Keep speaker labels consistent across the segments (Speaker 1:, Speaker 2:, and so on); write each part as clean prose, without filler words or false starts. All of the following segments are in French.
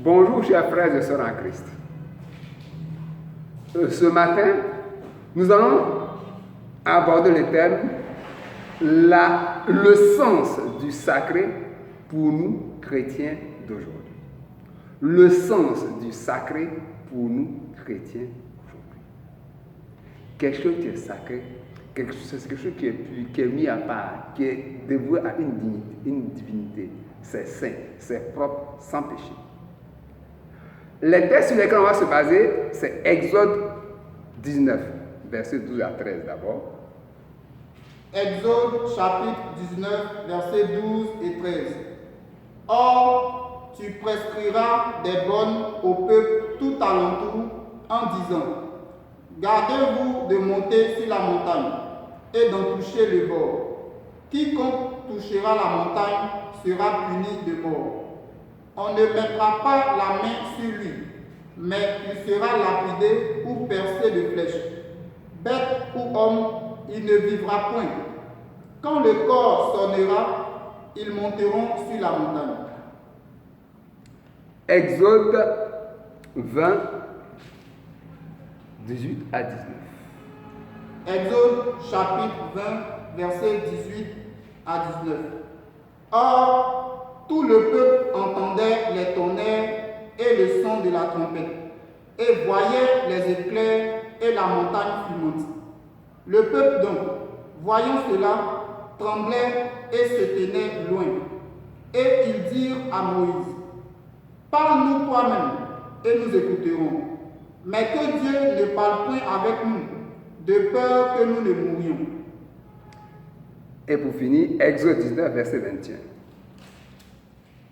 Speaker 1: Bonjour chers frères et sœurs en Christ. Ce matin, nous allons aborder le thème le sens du sacré pour nous chrétiens d'aujourd'hui. Le sens du sacré pour nous chrétiens d'aujourd'hui. Quelque chose qui est sacré, quelque chose qui est pur, qui est mis à part, qui est dévoué à une divinité. C'est saint, c'est propre, sans péché. Les textes sur lesquels on va se baser, c'est Exode 19, versets 12 à 13 d'abord.
Speaker 2: Exode chapitre 19, versets 12 et 13. Or, tu prescriras des bonnes au peuple tout alentour en disant: gardez-vous de monter sur la montagne et d'en toucher le bord. Quiconque touchera la montagne sera puni de mort. On ne mettra pas la main sur lui, mais il sera lapidé ou percé de flèches. Bête ou homme, il ne vivra point. Quand le corps sonnera, ils monteront sur la montagne.
Speaker 1: Exode 20, 18 à 19.
Speaker 2: Exode chapitre 20, versets 18 à 19. Or, tout le peuple entendait les tonnerres et le son de la trompette, et voyait les éclairs et la montagne fumante. Le peuple donc, voyant cela, tremblait et se tenait loin. Et ils dirent à Moïse: parle-nous toi-même, et nous écouterons. Mais que Dieu ne parle point avec nous, de peur que nous ne mourions.
Speaker 1: Et pour finir, Exode 19, verset 21.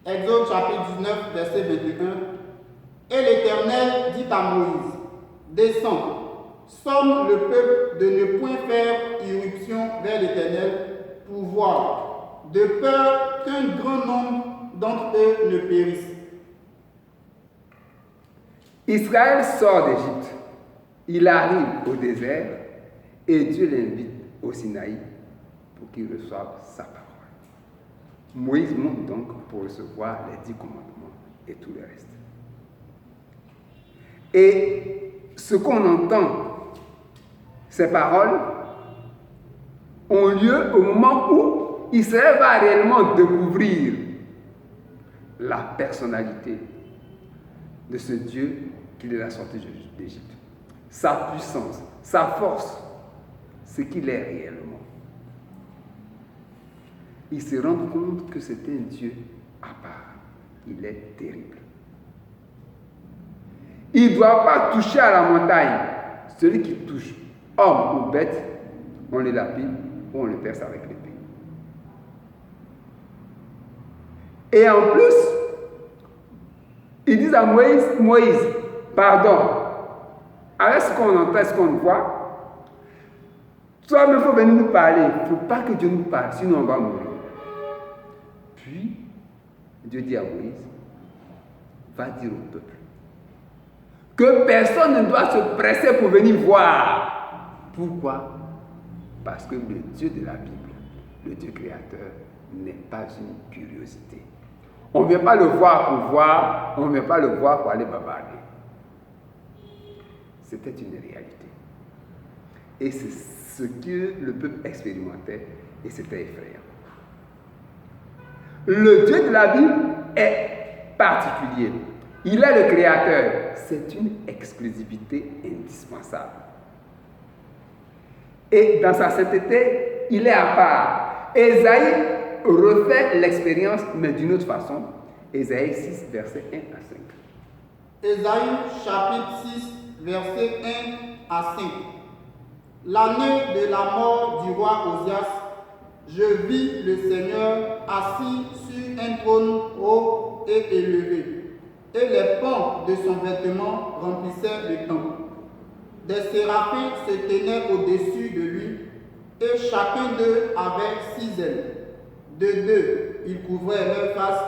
Speaker 2: Exode chapitre 19, verset 21. Et l'Éternel dit à Moïse: descends, somme le peuple de ne point faire irruption vers l'Éternel pour voir, de peur qu'un grand nombre d'entre eux ne périsse.
Speaker 1: Israël sort d'Égypte, il arrive au désert et Dieu l'invite au Sinaï pour qu'il reçoive sa parole. Moïse monte donc pour recevoir les 10 commandements et tout le reste. Et ce qu'on entend, ces paroles, ont lieu au moment où Israël va réellement découvrir la personnalité de ce Dieu qui les a sortis d'Égypte. Sa puissance, sa force, ce qu'il est réellement. Ils se rendent compte que c'est un Dieu à part. Il est terrible. Il ne doit pas toucher à la montagne. Celui qui touche, homme ou bête, on le lapide ou on le perce avec l'épée. Et en plus, ils disent à Moïse, pardon, avec ce qu'on entend, ce qu'on voit, toi, il faut venir nous parler. Il ne faut pas que Dieu nous parle, sinon on va mourir. Puis, Dieu dit à Moïse, va dire au peuple que personne ne doit se presser pour venir voir. Pourquoi? Parce que le Dieu de la Bible, le Dieu créateur, n'est pas une curiosité. On ne vient pas le voir pour voir, on ne vient pas le voir pour aller bavarder. C'était une réalité. Et c'est ce que le peuple expérimentait et c'était effrayant. Le Dieu de la Bible est particulier. Il est le créateur. C'est une exclusivité indispensable. Et dans sa sainteté, il est à part. Ésaïe refait l'expérience, mais d'une autre façon. Ésaïe 6, versets 1 à 5.
Speaker 2: Ésaïe chapitre 6, versets 1 à 5. L'année de la mort du roi Osias, je vis le Seigneur assis sur un trône haut et élevé, et les pans de son vêtement remplissaient le temple. Des séraphins se tenaient au-dessus de lui, et chacun d'eux avait 6 ailes. De 2, ils couvraient leur face,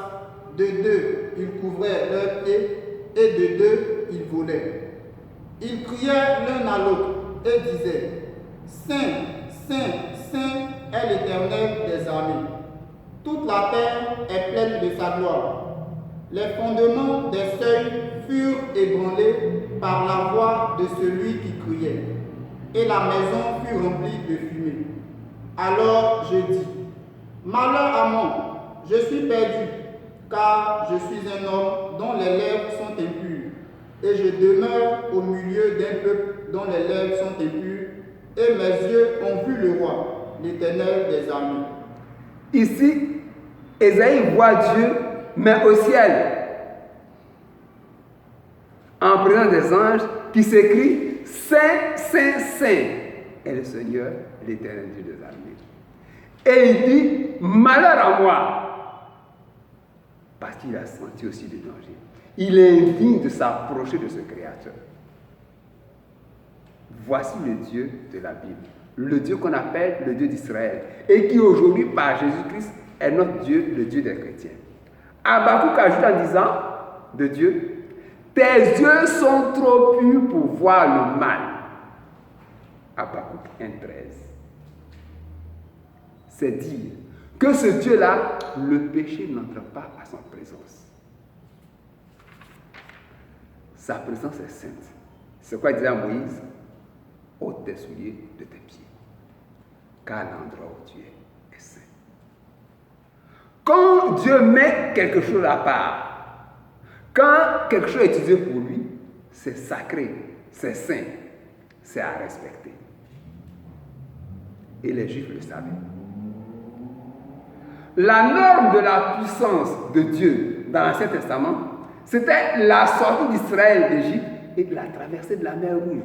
Speaker 2: de 2, ils couvraient leurs pieds, et de 2, ils volaient. Ils criaient l'un à l'autre et disaient: Saint, Saint, Saint est l'Éternel des armées. Toute la terre est pleine de sa gloire. Les fondements des seuils furent ébranlés par la voix de celui qui criait, et la maison fut remplie de fumée. Alors je dis, malheur à moi, je suis perdu, car je suis un homme dont les lèvres sont impures, et je demeure au milieu d'un peuple dont les lèvres sont impures, et mes yeux ont vu le roi, l'Éternel des armées.
Speaker 1: Ici, Ésaïe voit Dieu, mais au ciel, en présence des anges, qui s'écrit Saint, Saint, Saint est le Seigneur, l'Éternel Dieu des armées. Et il dit, malheur à moi, parce qu'il a senti aussi le danger. Il est indigne de s'approcher de ce Créateur. Voici le Dieu de la Bible, le Dieu qu'on appelle le Dieu d'Israël, et qui aujourd'hui, par Jésus-Christ, est notre Dieu, le Dieu des chrétiens. Habakkuk ajoute en disant de Dieu, tes yeux sont trop purs pour voir le mal. Habakkuk 1,13. C'est dire que ce Dieu-là, le péché n'entre pas à son présence. Sa présence est sainte. C'est quoi disait à Moïse? Ôte tes souliers de tes pieds, car l'endroit où tu es saint. Quand Dieu met quelque chose à part, quand quelque chose est utilisé pour lui, c'est sacré, c'est saint, c'est à respecter. Et les Juifs le savaient. La norme de la puissance de Dieu dans l'Ancien Testament, c'était la sortie d'Israël d'Égypte et de la traversée de la mer Rouge.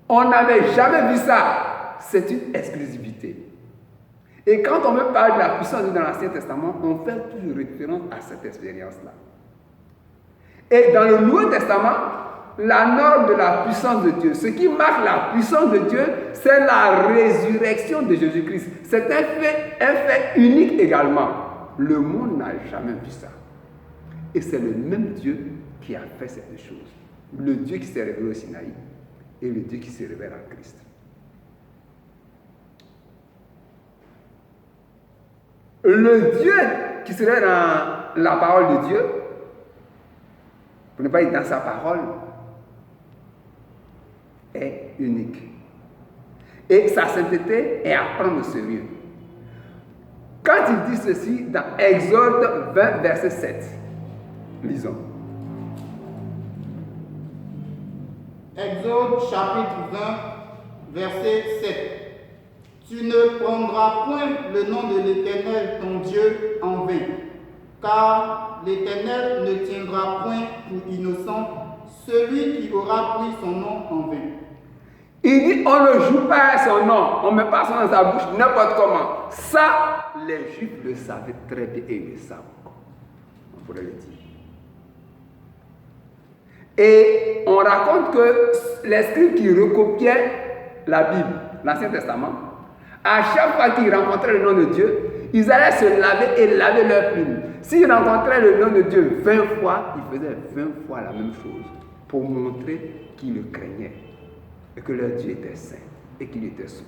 Speaker 1: On n'avait jamais vu ça. C'est une exclusivité. Et quand on me parle de la puissance de Dieu dans l'Ancien Testament, on fait toujours référence à cette expérience-là. Et dans le Nouveau Testament, la norme de la puissance de Dieu, ce qui marque la puissance de Dieu, c'est la résurrection de Jésus-Christ. C'est un fait unique également. Le monde n'a jamais vu ça. Et c'est le même Dieu qui a fait cette chose. Le Dieu qui s'est révélé au Sinaï et le Dieu qui se révèle en Christ. Le Dieu qui se révèle dans la parole de Dieu, pour ne pas dire dans sa parole, est unique. Et sa sainteté est à prendre au sérieux. Quand il dit ceci dans Exode 20, verset 7, lisons.
Speaker 2: Exode chapitre 20, verset 7. Tu ne prendras point le nom de l'Éternel ton Dieu en vain, car l'Éternel ne tiendra point pour innocent celui qui aura pris son nom en vain.
Speaker 1: Il dit, on ne joue pas à son nom, on ne met pas son nom dans sa bouche n'importe comment. Ça, les Juifs le savaient très bien et ils le savent. On pourrait le dire. Et on raconte que les scribes qui recopiaient la Bible, l'Ancien Testament, à chaque fois qu'ils rencontraient le nom de Dieu, ils allaient se laver et laver leurs plumes. S'ils rencontraient le nom de Dieu 20 fois, ils faisaient 20 fois la même chose pour montrer qu'ils le craignaient et que leur Dieu était saint et qu'il était soumis.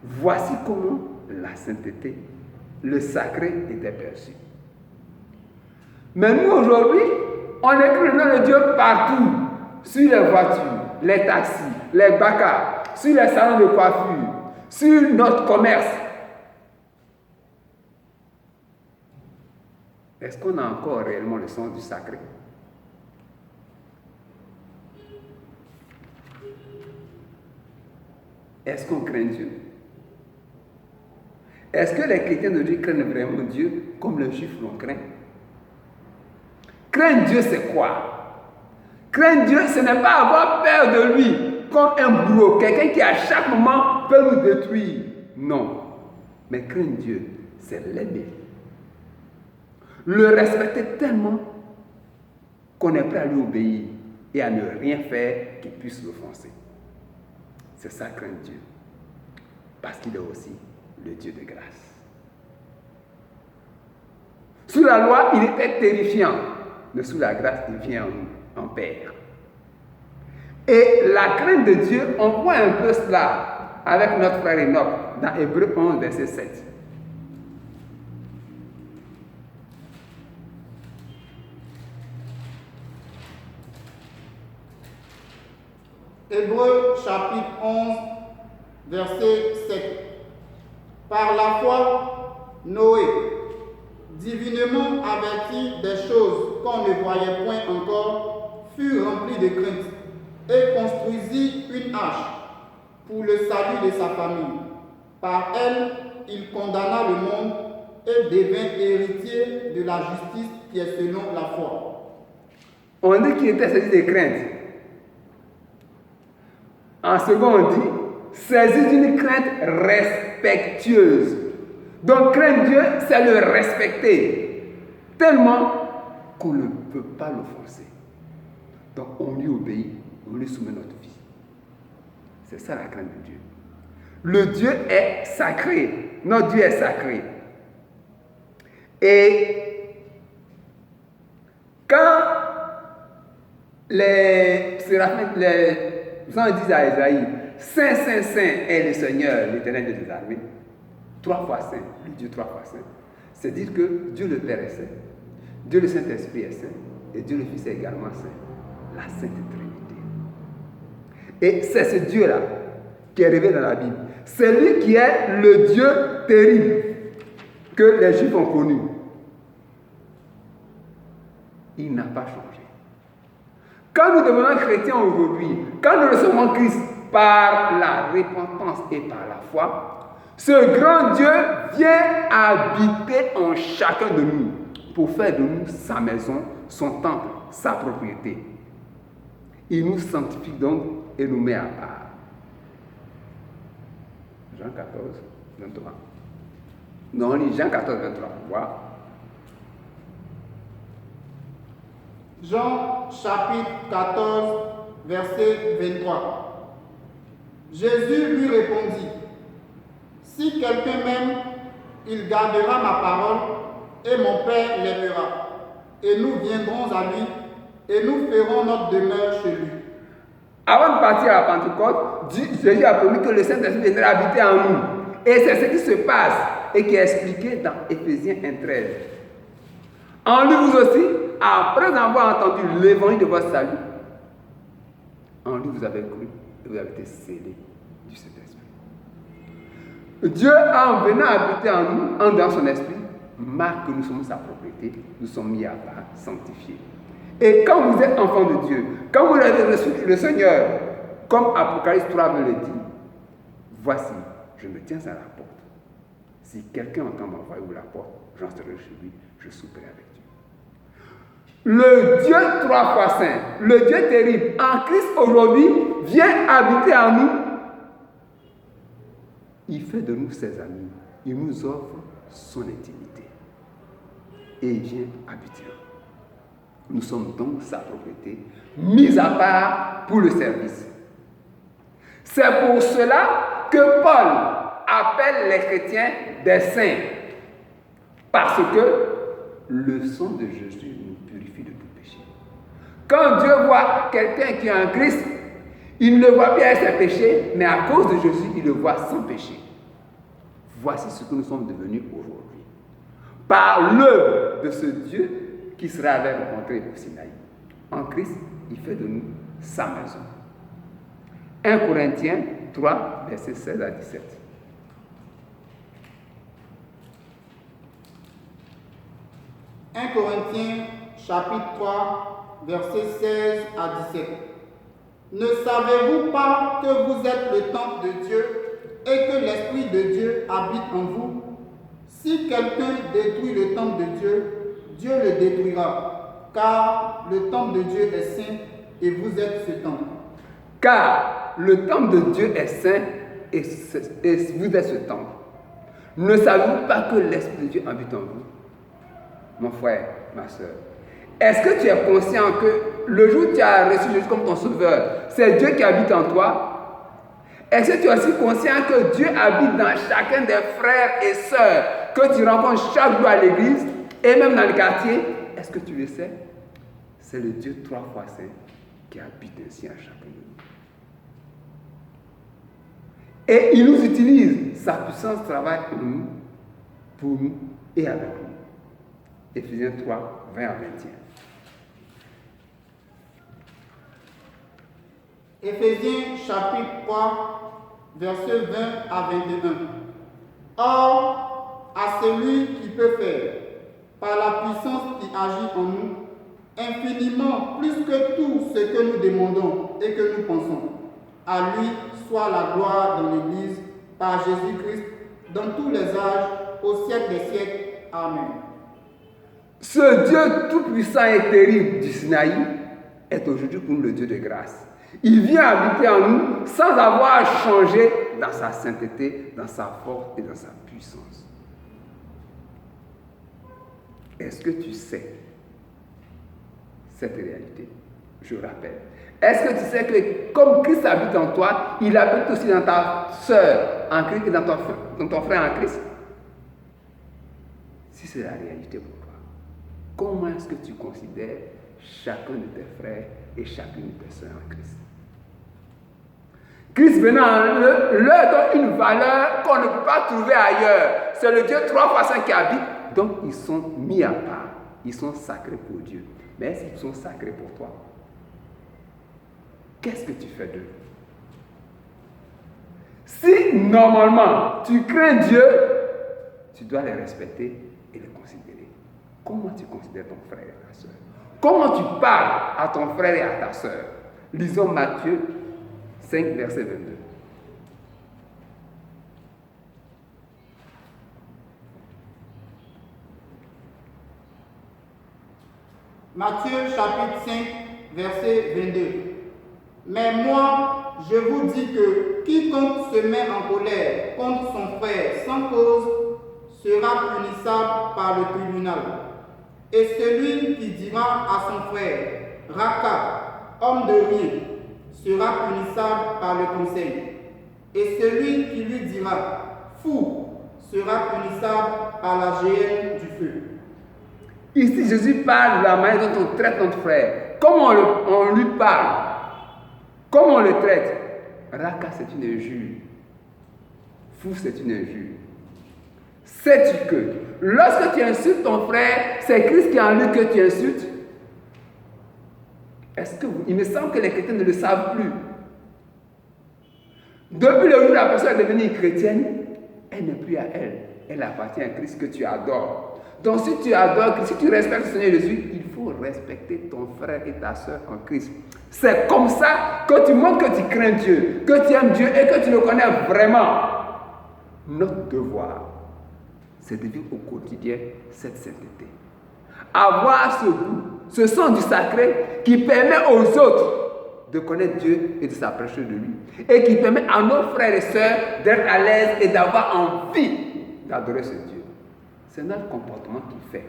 Speaker 1: Voici comment la sainteté, le sacré était perçu. Mais nous, aujourd'hui, on écrit le nom de Dieu partout, sur les voitures, les taxis, les bacas, sur les salons de coiffure, sur notre commerce. Est-ce qu'on a encore réellement le sens du sacré? Est-ce qu'on craint Dieu? Est-ce que les chrétiens de Dieu craignent vraiment Dieu comme les Juifs l'ont craint? Craindre Dieu, c'est quoi? Craindre Dieu, ce n'est pas avoir peur de lui, comme un bourreau, quelqu'un qui à chaque moment peut nous détruire. Non. Mais craindre Dieu, c'est l'aimer. Le respecter tellement qu'on est prêt à lui obéir et à ne rien faire qui puisse l'offenser. C'est ça, craindre Dieu. Parce qu'il est aussi le Dieu de grâce. Sous la loi, il était terrifiant. Mais sous la grâce, il vient en Père. Et la crainte de Dieu, on voit un peu cela avec notre frère Enoch dans Hébreux 11, verset 7.
Speaker 2: Hébreux chapitre 11, verset 7. Par la foi, Noé, divinement averti des choses qu'on ne voyait point encore, fut rempli de crainte et construisit une arche pour le salut de sa famille. Par elle, il condamna le monde et devint héritier de la justice qui est selon la foi.
Speaker 1: On dit qu'il était saisi de crainte. En second, on dit saisi d'une crainte respectueuse. Donc, craindre Dieu, c'est le respecter. Tellement qu'on ne peut pas l'offenser. Donc, on lui obéit, on lui soumet notre vie. C'est ça la crainte de Dieu. Le Dieu est sacré. Notre Dieu est sacré. Et quand les séraphins, les anges disent à Isaïe, Saint, Saint, Saint est le Seigneur, l'Éternel des armées, 3 fois saint, le Dieu 3 fois saint, c'est dire que Dieu le Père est saint, Dieu le Saint-Esprit est saint, et Dieu le Fils est également saint, la Sainte Trinité. Et c'est ce Dieu-là qui est révélé dans la Bible. C'est lui qui est le Dieu terrible que les Juifs ont connu. Il n'a pas changé. Quand nous devenons chrétiens aujourd'hui, quand nous recevons Christ par la repentance et par la foi, ce grand Dieu vient habiter en chacun de nous pour faire de nous sa maison, son temple, sa propriété. Il nous sanctifie donc et nous met à part. Jean 14, 23. Non, on lit Jean 14, 23. Voilà.
Speaker 2: Jean chapitre 14, verset 23. Jésus lui répondit, si quelqu'un m'aime, il gardera ma parole et mon Père l'aimera. Et nous viendrons à lui et nous ferons notre demeure chez lui.
Speaker 1: Avant de partir à la Pentecôte, Jésus a promis que le Saint-Esprit viendrait habiter en nous. Et c'est ce qui se passe et qui est expliqué dans Éphésiens 1,13. En lui, vous aussi, après avoir entendu l'évangile de votre salut, en lui vous avez cru et vous avez été scellés du Saint-Esprit. Dieu, en venant habiter en nous, en dans son esprit, marque que nous sommes sa propriété, nous sommes mis à part, sanctifiés. Et quand vous êtes enfant de Dieu, quand vous avez reçu le Seigneur, comme Apocalypse 3 me le dit, voici, je me tiens à la porte. Si quelqu'un entend ma voix ou la porte, j'entrerai chez lui, je souperai avec Dieu. Le Dieu 3 fois saint, le Dieu terrible, en Christ aujourd'hui, vient habiter en nous. Il fait de nous ses amis. Il nous offre son intimité. Et il vient habiter en nous. Nous sommes donc sa propriété, mise à part pour le service. C'est pour cela que Paul appelle les chrétiens des saints. Parce que le sang de Jésus nous purifie de tout péché. Quand Dieu voit quelqu'un qui est en Christ, il ne le voit pas avec ses péchés, mais à cause de Jésus, il le voit sans péché. Voici ce que nous sommes devenus aujourd'hui. Par l'œuvre de ce Dieu qui sera rencontré au Sinaï. En Christ, il fait de nous sa maison. 1 Corinthiens 3, versets 16 à 17. «
Speaker 2: 1 Corinthiens chapitre 3, versets 16 à 17. Ne savez-vous pas que vous êtes le temple de Dieu et que l'Esprit de Dieu habite en vous? Si quelqu'un détruit le temple de Dieu, Dieu le détruira, car le temple de Dieu est saint et vous êtes ce temple. »
Speaker 1: Car le temple de Dieu est saint et vous êtes ce temple. Ne savez-vous pas que l'Esprit de Dieu habite en vous? Mon frère, ma soeur, est-ce que tu es conscient que le jour où tu as reçu Jésus comme ton sauveur, c'est Dieu qui habite en toi? Est-ce que tu es aussi conscient que Dieu habite dans chacun des frères et sœurs que tu rencontres chaque jour à l'église et même dans le quartier? Est-ce que tu le sais? C'est le Dieu 3 fois saint qui habite ainsi à chacun de nous. Et il nous utilise, sa puissance travaille en nous, pour nous et avec nous. Éphésiens 3, 20 à 21.
Speaker 2: Éphésiens chapitre 3, versets 20 à 21. Or, à celui qui peut faire, par la puissance qui agit en nous, infiniment plus que tout ce que nous demandons et que nous pensons, à lui soit la gloire dans l'Église par Jésus-Christ dans tous les âges, au siècle des siècles. Amen.
Speaker 1: Ce Dieu tout-puissant et terrible du Sinaï est aujourd'hui pour nous le Dieu de grâce. Il vient habiter en nous sans avoir changé dans sa sainteté, dans sa force et dans sa puissance. Est-ce que tu sais cette réalité? Je rappelle. Est-ce que tu sais que comme Christ habite en toi, il habite aussi dans ta sœur en Christ et dans ton frère en Christ? Si c'est la réalité pour toi, comment est-ce que tu considères chacun de tes frères et chacune de tes sœurs en Christ? Christ venant leur donne une valeur qu'on ne peut pas trouver ailleurs. C'est le Dieu 3 fois 5 qui habite. Donc ils sont mis à part. Ils sont sacrés pour Dieu. Mais est-ce qu'ils sont sacrés pour toi? Qu'est-ce que tu fais d'eux? Si normalement tu crains Dieu, tu dois les respecter et les considérer. Comment tu considères ton frère et ta soeur? Comment tu parles à ton frère et à ta soeur? Lisons Matthieu 5, verset 22.
Speaker 2: Matthieu chapitre 5, verset 22. Mais moi, je vous dis que quiconque se met en colère contre son frère sans cause sera punissable par le tribunal. Et celui qui dira à son frère, Raka, homme de rien, sera punissable par le conseil. Et celui qui lui dira, fou, sera punissable par la géhenne du feu.
Speaker 1: Ici, Jésus parle de la manière dont on traite notre frère. Comment on lui parle? Comment on le traite? Raka, c'est une injure. Fou, c'est une injure. Sais-tu que lorsque tu insultes ton frère, c'est Christ qui est en lui que tu insultes? Il me semble que les chrétiens ne le savent plus. Depuis le jour où la personne est devenue chrétienne, elle n'est plus à elle. Elle appartient à Christ que tu adores. Donc si tu adores Christ, si tu respectes le Seigneur Jésus, il faut respecter ton frère et ta soeur en Christ. C'est comme ça que tu montres que tu crains Dieu, que tu aimes Dieu et que tu le connais vraiment. Notre devoir, c'est de vivre au quotidien cette sainteté. Avoir ce goût, ce sens du sacré qui permet aux autres de connaître Dieu et de s'approcher de lui. Et qui permet à nos frères et sœurs d'être à l'aise et d'avoir envie d'adorer ce Dieu. C'est notre comportement qui fait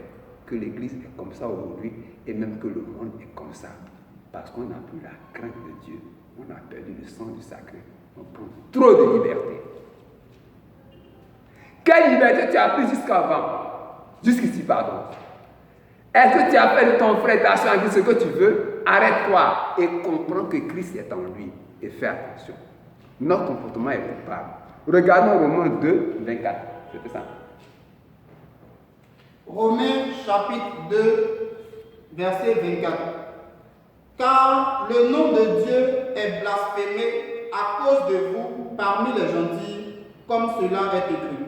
Speaker 1: que l'Église est comme ça aujourd'hui et même que le monde est comme ça. Parce qu'on n'a plus la crainte de Dieu. On a perdu le sens du sacré. On prend trop de liberté. Quelle liberté tu as pris jusqu'ici, pardon. Est-ce que tu as fait de ton frère ta soeur ce que tu veux? Arrête-toi et comprends que Christ est en lui. Et fais attention. Notre comportement est coupable. Regardons Romains 2, 24. C'était ça.
Speaker 2: Romains chapitre 2, verset 24. Car le nom de Dieu est blasphémé à cause de vous parmi les gentils, comme cela est écrit.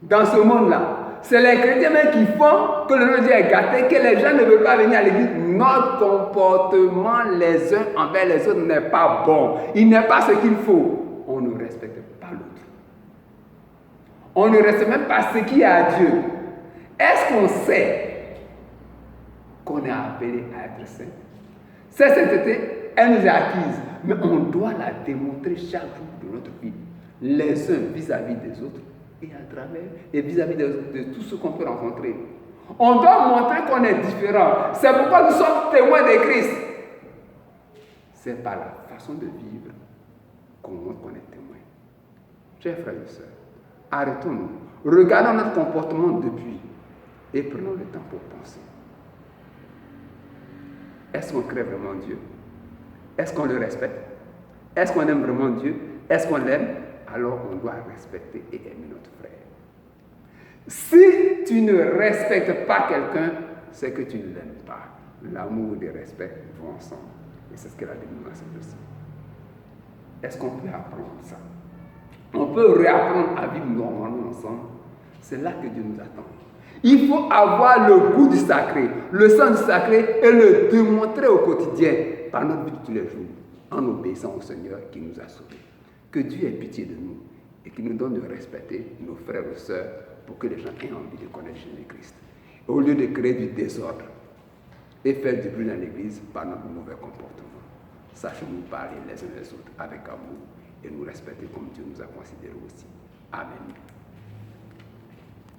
Speaker 1: Dans ce monde-là, c'est les chrétiens même qui font que le nom de Dieu est gâté, que les gens ne veulent pas venir à l'église. Notre comportement les uns envers les autres n'est pas bon. Il n'est pas ce qu'il faut. On ne respecte pas l'autre. On ne respecte même pas ce qui est à Dieu. Est-ce qu'on sait qu'on est appelé à être saint? Cette sainteté, elle nous est acquise, mais on doit la démontrer chaque jour de notre vie, les uns vis-à-vis des autres et à travers et vis-à-vis de tous ceux qu'on peut rencontrer. On doit montrer qu'on est différent. C'est pourquoi nous sommes témoins de Christ. C'est par la façon de vivre qu'on montre qu'on est témoin. Chers frères et sœurs, arrêtons-nous, regardons notre comportement depuis et prenons le temps pour penser. Est-ce qu'on crée vraiment Dieu? Est-ce qu'on le respecte? Est-ce qu'on aime vraiment Dieu? Est-ce qu'on l'aime? Alors on doit respecter et aimer notre frère. Si tu ne respectes pas quelqu'un, c'est que tu ne l'aimes pas. L'amour et le respect vont ensemble. Et c'est ce qu'elle a dit dans cette leçon. Est-ce qu'on peut apprendre ça? On peut réapprendre à vivre normalement ensemble. C'est là que Dieu nous attend. Il faut avoir le goût du sacré, le sens du sacré et le démontrer au quotidien par notre vie de tous les jours, en obéissant au Seigneur qui nous a sauvés. Que Dieu ait pitié de nous et qu'il nous donne de respecter nos frères et sœurs pour que les gens aient envie de connaître Jésus-Christ. Au lieu de créer du désordre et faire du bruit dans l'église par notre mauvais comportement, sachons-nous parler les uns les autres avec amour et nous respecter comme Dieu nous a considérés aussi. Amen.